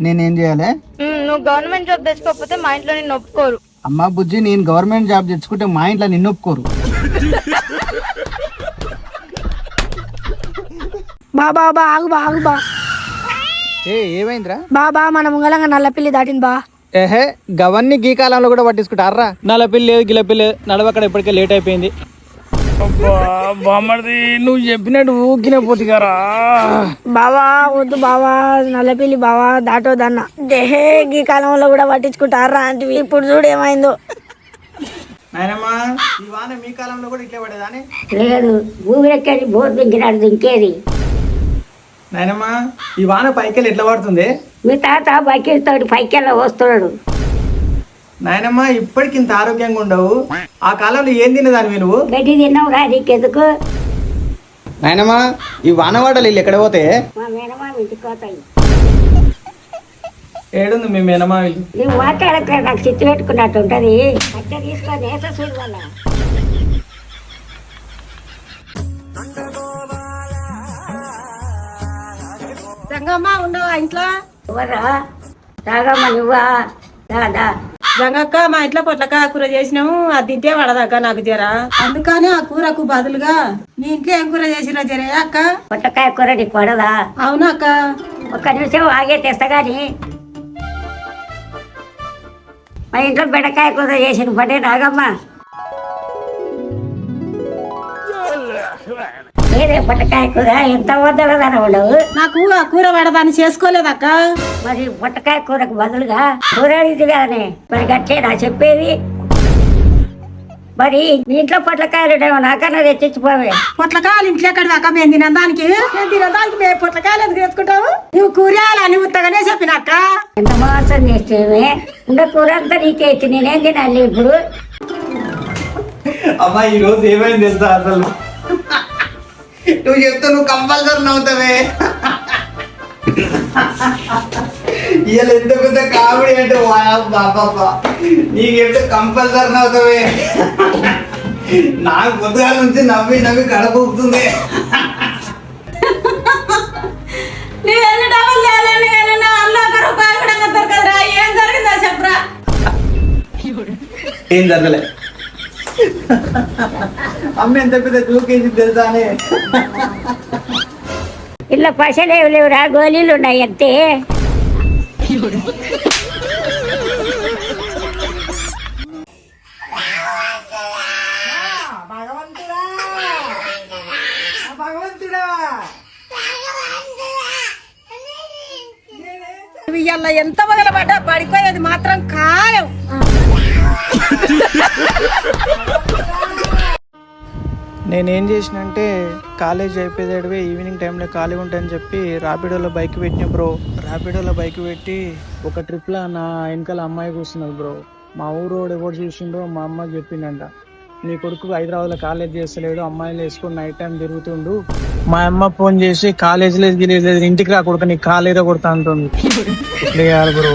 నేనేం చేయాలి? నువ్వు గవర్నమెంట్ జాబ్ తెచ్చుకోకపోతే మా ఇంట్లో నిన్ను ఒప్పుకోరు. అమ్మా బుజ్జి, నేను గవర్నమెంట్ జాబ్ తెచ్చుకుంటే మా ఇంట్లో నిన్ను ఒప్పుకోరు. బాబా ఆగు బా ఆగు బా. ఏమైందిరా? బాబా మన ముంగలంగా నల్లపిల్లి దాటింది బా. ఏహే, గవన్నీ గీ కాలంలో కూడా పట్టించుకుంటారా? నల్లపిల్లి లేదు గిల్లపిల్లి నడవక్కడ ఇప్పటికే లేట్ అయిపోయింది. బామ్మది నువ్వు చెప్పినట్టు ఊకినే పోతిగారా? బావా వద్దు బావా, నల్లపిల్లి బావా దాటోదన్న. దేహే గీ కాలంలో కూడా పట్టించుకుంటారా అంటే ఇప్పుడు చూడు ఏమైందో. నాయనమ్మా, ఈ వాన మీ కాలంలో కూడా ఇట్లే పడేదాని? లేదు, భూమి ఎక్కేది బోర్ దింకినాడు దింకేది. నాయనమ్మా, ఈ వాన పైకెళ్ళి ఎట్లా పడుతుంది? మీ తాత బకెట్తోటి పైకెళ్ళ వస్తున్నాడు. నాయనమ్మా, ఇప్పటికి ఇంత ఆరోగ్యంగా ఉండవు. ఆ కాలంలో ఏం తినేదానివి నువ్వు? గడ్డి తిన్నావు రా, నీకెందుకు? నాయనమ్మా, ఈ వానవాడలు ఇల్లు ఎక్కడ పోతే? మా మేనమా ఇంటికి పోతాయి. ఏడుంది మీ మేనమా ఇల్లు? నువ్వు మాట్లాడక నాకు చిత్తు పెట్టుకున్నట్టు ఉంటది. అట్ట తీసుకొని వేస చూడు వాళ్ళ. రంగమ్మ ఉండవా ఇంట్లో? ఎవరా రాగమ్మ నువ్వా? దాదా రంగక్క, మా ఇంట్లో పొట్లకాయ కూర చేసినాము, అది తింటే పడదక్క నాకు జర. అందుకని ఆ కూరకు బదులుగా నీ ఇంట్లో ఏం కూర చేసినా జరే అక్క? పొట్టకాయ కూర నీకు పడదా? అవునా అక్క? ఒక్క నిమిషం ఆగే తెస్తా గాని. మా ఇంట్లో బెండకాయ కూర చేసిన పడే రాగమ్మ. ఏదే పొట్టకాయ కూర ఎంత వద్దలదని ఉండవు. నాకు ఆ కూర పడదాన్ని చేసుకోలేదక్క. మరి పొట్టకాయ కూరకు బదులుగా కూర ఇది కానీ మరి గట్టేనా చెప్పేది? మరి మీ ఇంట్లో పొట్లకాయలు నాకన్నా తెచ్చిపోవే. పొట్లకాయలు ఇంట్లో ఎక్కడ దాకా మేము తినడానికి మేము పొట్లకాయలు ఎందుకు తెచ్చుకుంటావు? నువ్వు కూరగాయలు ఉత్తగానే చెప్పినక్క. ఎంత మోసం చేస్తేమే ఇంకా కూర అంతా నీకే ఇచ్చి నేనేం తినాలి ఇప్పుడు? అమ్మా, ఈ రోజు ఏమైంది తెలుసా? అసలు నువ్వు చెప్తే నువ్వు కంపల్సరీ నవ్వుతావే. ఇవాళ ఎంత పెద్ద కామెడీ అంటే బాబా, నీకు చెప్తే కంపల్సరీ నవ్వుతావే. నాకు పొద్దుగాల నుంచి నవ్వి నవ్వి కడపూపుతుంది. ఏం జరగలే. అమ్మ ఎంత పెద్ద దూకేసి తెలుసా అని. ఇలా పైసలేవు లేవురా, గోళీలు ఉన్నాయి అంతే. ఇవాళ ఎంత మొదలపడ్డా పడిపోయేది మాత్రం ఖాయం. నేనేం చేసిన అంటే, కాలేజ్ అయిపోయేదే ఈవినింగ్ టైంలో ఖాళీగా ఉంటాయని చెప్పి ర్యాపిడోలో బైక్ పెట్టిన బ్రో. ర్యాపిడోలో బైక్ పెట్టి ఒక ట్రిప్లో నా వెనకాల అమ్మాయి కూర్చున్నది బ్రో. మా ఊరు ఎవరు చూసిండో మా అమ్మకి చెప్పిండంట, నీ కొడుకు హైదరాబాద్లో కాలేజ్ చేస్తలేడు, అమ్మాయిలు వేసుకొని నైట్ టైం తిరుగుతుండు. మా అమ్మ ఫోన్ చేసి కాలేజ్ లేదు ఇంటికి రా కొడుకు, నీకు కాలేదో కొడతా అంటుంది. ఇట్లా చేయాలి బ్రో.